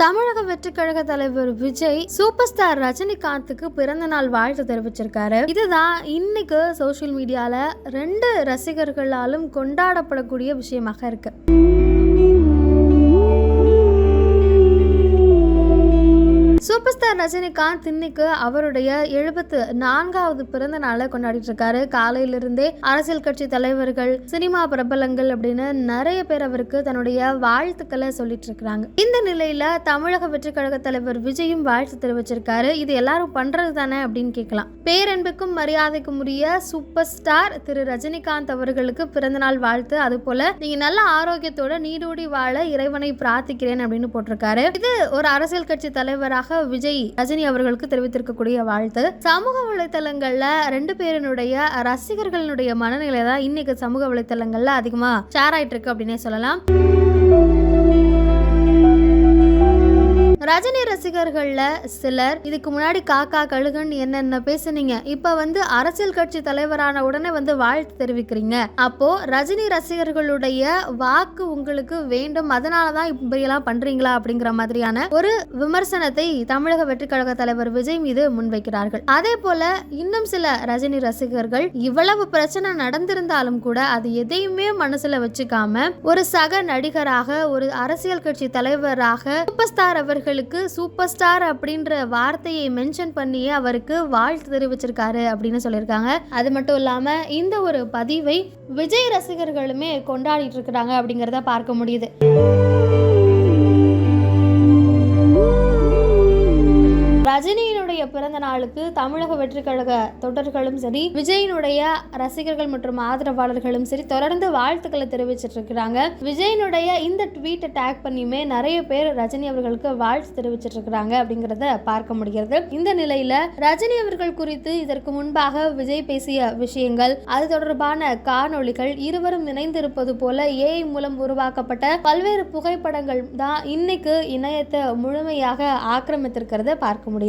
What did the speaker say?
தமிழக வெற்றிக்கழக தலைவர் Vijay super star ரஜினிகாந்துக்கு பிறந்த நாள் வாழ்த்து தெரிவிச்சிருக்காரு. இதுதான் இன்னைக்கு சோசியல் மீடியால 2 ரசிகர்களாலும் கொண்டாடப்படக்கூடிய விஷயமாக இருக்கு. சூப்பர் ஸ்டார் ரஜினிகாந்த் இன்னைக்கு அவருடைய 74வது பிறந்த நாளை கொண்டாடிட்டு இருக்காரு. காலையிலிருந்தே அரசியல் கட்சி தலைவர்கள், சினிமா பிரபலங்கள் அப்படின்னு நிறைய பேர் அவருக்கு தன்னுடைய வாழ்த்துக்களை சொல்லிட்டு இருக்காங்க. இந்த நிலையில தமிழக வெற்றி கழக தலைவர் விஜயும் வாழ்த்து தெரிவிச்சிருக்காரு. இது எல்லாரும் பண்றது தானே அப்படின்னு கேட்கலாம். பேரன்புக்கும் மரியாதைக்கும் உரிய சூப்பர் ஸ்டார் திரு ரஜினிகாந்த் அவர்களுக்கு பிறந்த நாள் வாழ்த்து. அது போல நீங்க நல்ல ஆரோக்கியத்தோட நீடூடி வாழ இறைவனை பிரார்த்திக்கிறேன் அப்படின்னு போட்டிருக்காரு. இது ஒரு அரசியல் கட்சி தலைவராக விஜய் ரஜினி அவர்களுக்கு தெரிவித்திருக்கக்கூடிய வாழ்த்து. சமூக வலைத்தளங்கள்ல 2 பேரினுடைய ரசிகர்களுடைய மனநிலை தான் இன்னைக்கு சமூக வலைத்தளங்கள்ல அதிகமா ஷேர் ஆயிட்டு இருக்கு அப்படின்னே சொல்லலாம். ரஜினி ரசிகர்கள்ல சிலர் இதுக்கு முன்னாடி காக்கா கழுகன் என்னென்ன பேசுனீங்க, இப்ப அரசியல் கட்சி தலைவரான உடனே வாழ்த்து தெரிவிக்கிறீங்க, அப்போ ரஜினி ரசிகர்களுடைய வாக்கு உங்களுக்கு வேண்டும், அதனாலதான் இப்படியெல்லாம் பண்றீங்களா அப்படிங்கிற மாதிரியான ஒரு விமர்சனத்தை தமிழக வெற்றி கழக தலைவர் விஜய் மீது முன்வைக்கிறார்கள். அதே போல இன்னும் சில ரஜினி ரசிகர்கள் இவ்வளவு பிரச்சனை நடந்திருந்தாலும் கூட அது எதையுமே மனசுல வச்சுக்காம ஒரு சக நடிகராக, ஒரு அரசியல் கட்சி தலைவராக சூப்பர் ஸ்டார் அவர்கள் சூப்பர் ஸ்டார் அப்படின்ற வார்த்தையை மென்ஷன் பண்ணியே அவருக்கு வாழ்த்து தெரிவிச்சிருக்காரு அப்படின்னு சொல்லியிருக்காங்க. அது மட்டும் இல்லாம இந்த ஒரு பதிவை விஜய் ரசிகர்களுமே கொண்டாடிட்டு இருக்கிறாங்க அப்படிங்கறத பார்க்க முடியுது. ரஜினியினுடைய பிறந்த நாளுக்கு தமிழக வெற்றி கழக தொண்டர்களும் சரி, விஜயினுடைய ரசிகர்கள் மற்றும் ஆதரவாளர்களும் சரி தொடர்ந்து வாழ்த்துக்களை தெரிவிச்சிட்டு இருக்கிறாங்க. விஜயினுடைய இந்த ட்வீட்டை டேக் பண்ணியுமே நிறைய பேர் ரஜினி அவர்களுக்கு வாழ்த்து தெரிவிச்சிட்டு இருக்கிறாங்க அப்படிங்கறத பார்க்க முடிகிறது. இந்த நிலையில ரஜினி அவர்கள் குறித்து இதற்கு முன்பாக விஜய் பேசிய விஷயங்கள், அது தொடர்பான காணொளிகள், இருவரும் இணைந்திருப்பது போல ஏஐ மூலம் உருவாக்கப்பட்ட பல்வேறு புகைப்படங்கள் தான் இன்னைக்கு இணையத்தை முழுமையாக ஆக்கிரமித்திருக்கிறத பார்க்க முடியுது.